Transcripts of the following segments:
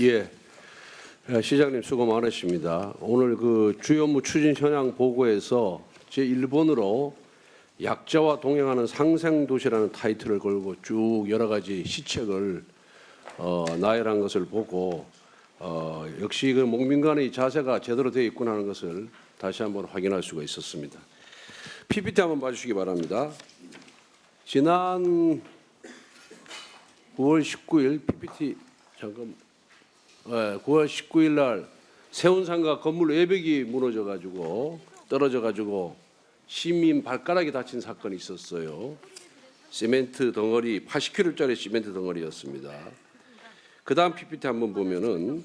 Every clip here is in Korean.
예, 시장님 수고 많으십니다. 오늘 그 주요 업무 추진 현황 보고에서 제 1번으로 약자와 동행하는 상생도시라는 타이틀을 걸고 쭉 여러 가지 시책을 나열한 것을 보고 역시 그 목민간의 자세가 제대로 되어 있구나 하는 것을 다시 한번 확인할 수가 있었습니다. PPT 한번 봐주시기 바랍니다. 지난 9월 19일 PPT 잠깐 9월 19일 날 세운상가 건물 외벽이 무너져 가지고 떨어져 가지고 시민 발가락이 다친 사건이 있었어요. 시멘트 덩어리 80kg짜리 시멘트 덩어리였습니다. 그다음 PPT 한번 보면은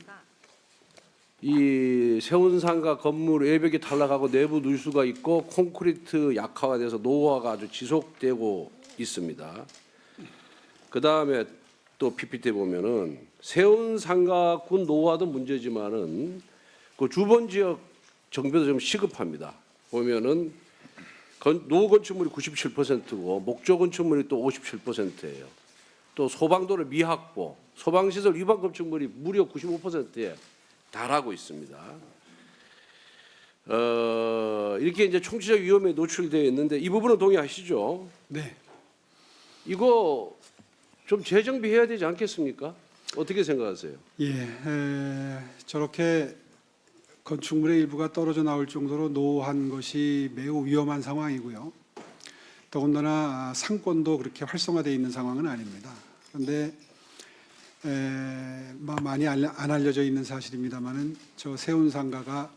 이 세운상가 건물 외벽이 탈락하고 내부 누수가 있고 콘크리트 약화가 돼서 노후화가 아주 지속되고 있습니다. 그다음에 또 PPT 보면은 세운상가군 노후화도 문제지만은 그 주변 지역 정비도 좀 시급합니다. 보면은 노후 건축물이 97%고 목조 건축물이 또 57%예요. 또 소방도로 미확보, 소방시설 위반 건축물이 무려 95%에 달하고 있습니다. 이렇게 이제 총체적 위험에 노출되어 있는데 이 부분은 동의하시죠? 네. 이거 좀 재정비해야 되지 않겠습니까? 어떻게 생각하세요? 예, 저렇게 건축물의 일부가 떨어져 나올 정도로 노후한 것이 매우 위험한 상황이고요. 더군다나 상권도 그렇게 활성화되어 있는 상황은 아닙니다. 그런데 많이 안 알려져 있는 사실입니다만은 저 세운상가가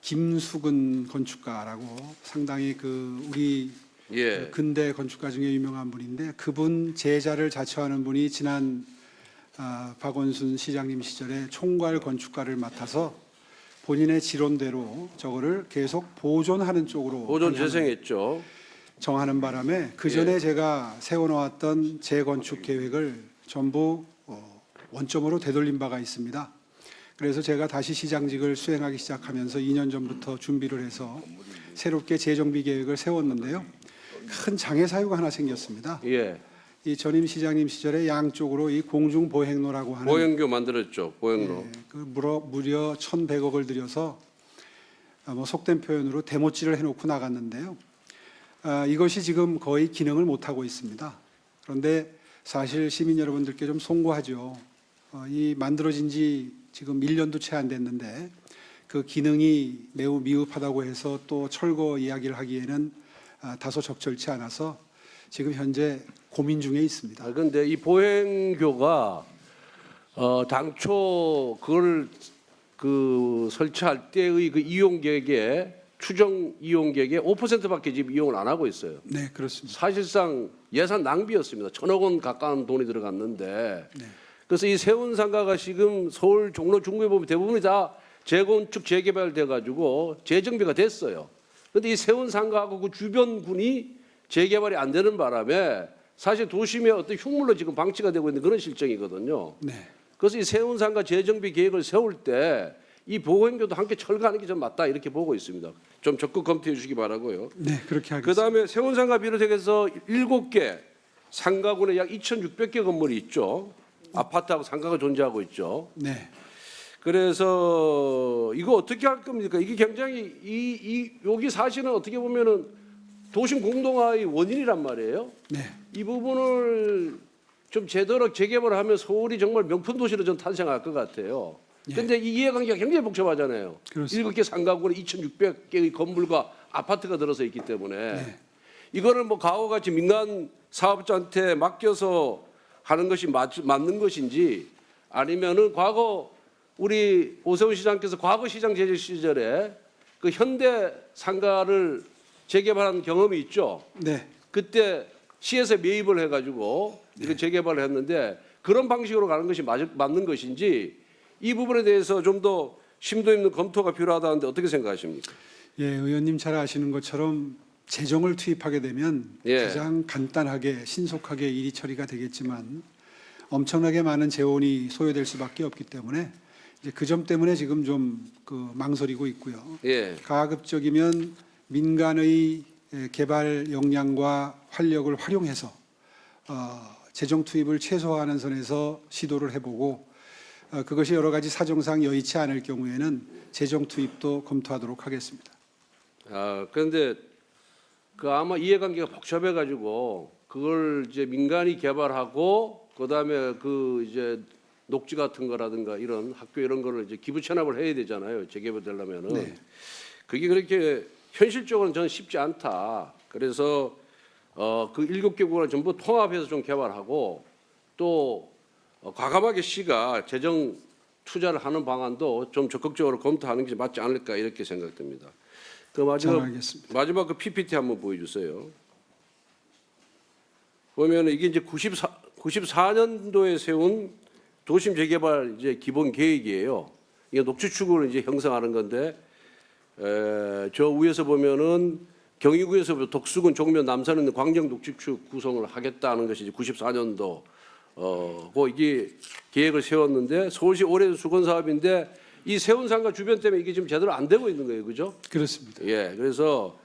김수근 건축가라고 상당히 우리 예. 근대 건축가 중에 유명한 분인데 그분 제자를 자처하는 분이 지난 박원순 시장님 시절에 총괄 건축가를 맡아서 본인의 지론대로 저거를 계속 보존하는 쪽으로 보존 재생했죠. 정하는 바람에 그 전에 제가 세워놓았던 재건축 계획을 전부 원점으로 되돌린 바가 있습니다. 그래서 제가 다시 시장직을 수행하기 시작하면서 2년 전부터 준비를 해서 새롭게 재정비 계획을 세웠는데요. 큰 장애 사유가 하나 생겼습니다. 예. 이 전임 시장님 시절에 양쪽으로 이 공중 보행로라고 하는 보행교 만들었죠. 보행로. 그 무려 1,100억을 들여서 속된 표현으로 대못질을 해놓고 나갔는데요. 이것이 지금 거의 기능을 못 하고 있습니다. 그런데 사실 시민 여러분들께 좀 송구하죠. 이 만들어진 지 지금 1년도 채 안 됐는데 그 기능이 매우 미흡하다고 해서 또 철거 이야기를 하기에는 다소 적절치 않아서 지금 현재 고민 중에 있습니다. 그런데 이 보행교가 당초 그걸 설치할 때의 그 이용객의 추정 이용객의 5%밖에 지금 이용을 안 하고 있어요. 네, 그렇습니다. 사실상 예산 낭비였습니다. 1,000억 원 가까운 돈이 들어갔는데 네. 그래서 이 세운상가가 지금 서울 종로 중구에 보면 대부분이 다 재건축 재개발돼 가지고 재정비가 됐어요. 그런데 이 세운상가하고 그 주변군이 재개발이 안 되는 바람에 사실 도심의 어떤 흉물로 지금 방치가 되고 있는 그런 실정이거든요. 네. 그래서 이 세운상가 재정비 계획을 세울 때 이 보행교도 함께 철거하는 게 좀 맞다 이렇게 보고 있습니다. 좀 적극 검토해 주시기 바라고요. 네, 그렇게 하겠습니다. 그다음에 세운상가 비롯해서 7개 상가군에 약 2,600개 건물이 있죠. 아파트하고 상가가 존재하고 있죠. 네. 그래서 이거 어떻게 할 겁니까? 이게 굉장히 여기 사실은 어떻게 보면은 도심 공동화의 원인이란 말이에요. 네. 이 부분을 좀 제대로 재개발을 하면 서울이 정말 명품 도시로 좀 탄생할 것 같아요. 그런데 이 이해관계가 굉장히 복잡하잖아요. 그렇습니다. 7개 상가군에 2,600개의 건물과 아파트가 들어서 있기 때문에 네. 이거를 뭐 과거 같이 민간 사업자한테 맡겨서 하는 것이 맞는 것인지 아니면은 과거 우리 오세훈 시장께서 과거 시장 재직 시절에 그 현대 상가를 재개발한 경험이 있죠. 네. 그때 시에서 매입을 해가지고 이거 재개발을 했는데 그런 방식으로 가는 것이 맞는 것인지 이 부분에 대해서 좀 더 심도 있는 검토가 필요하다는데 어떻게 생각하십니까? 예, 의원님 잘 아시는 것처럼 재정을 투입하게 되면 예. 가장 간단하게 신속하게 일이 처리가 되겠지만 엄청나게 많은 재원이 소요될 수밖에 없기 때문에 이제 그 점 때문에 지금 좀 망설이고 있고요. 예. 가급적이면 민간의 개발 역량과 활력을 활용해서 재정 투입을 최소화하는 선에서 시도를 해보고 그것이 여러 가지 사정상 여의치 않을 경우에는 재정 투입도 검토하도록 하겠습니다. 그런데 그 아마 이해관계가 복잡해 가지고 그걸 이제 민간이 개발하고 그다음에 그 이제 녹지 같은 거라든가 이런 학교 이런 거를 이제 기부 체납을 해야 되잖아요. 재개발되려면은. 네. 그게 그렇게 현실적으로는 저는 쉽지 않다. 그래서 그 7개국을 전부 통합해서 좀 개발하고 또 과감하게 시가 재정 투자를 하는 방안도 좀 적극적으로 검토하는 게 맞지 않을까 이렇게 생각됩니다. 그 잘 알겠습니다. 마지막 그 PPT 한번 보여주세요. 보면 이게 이제 94년도에 세운 도심 재개발 이제 기본 계획이에요. 이게 녹지축을 이제 형성하는 건데 저 위에서 보면은 경희구에서부터 독수군, 종묘, 남산은 광정 녹지축 구성을 하겠다는 것이 이제 94년도 그 이게 계획을 세웠는데 서울시 올해도 수건 사업인데 이 세운 상가 주변 때문에 이게 지금 제대로 안 되고 있는 거예요, 그죠? 그렇습니다. 예, 그래서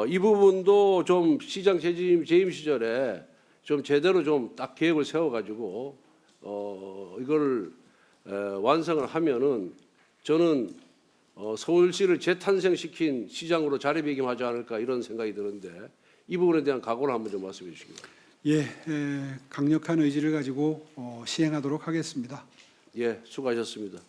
이 부분도 좀 시장 재임 시절에 좀 제대로 좀 딱 계획을 세워가지고 이걸 완성을 하면은 저는 서울시를 재탄생시킨 시장으로 자리매김하지 않을까 이런 생각이 드는데 이 부분에 대한 각오를 한번 좀 말씀해 주시기 바랍니다. 예, 강력한 의지를 가지고 시행하도록 하겠습니다. 예, 수고하셨습니다.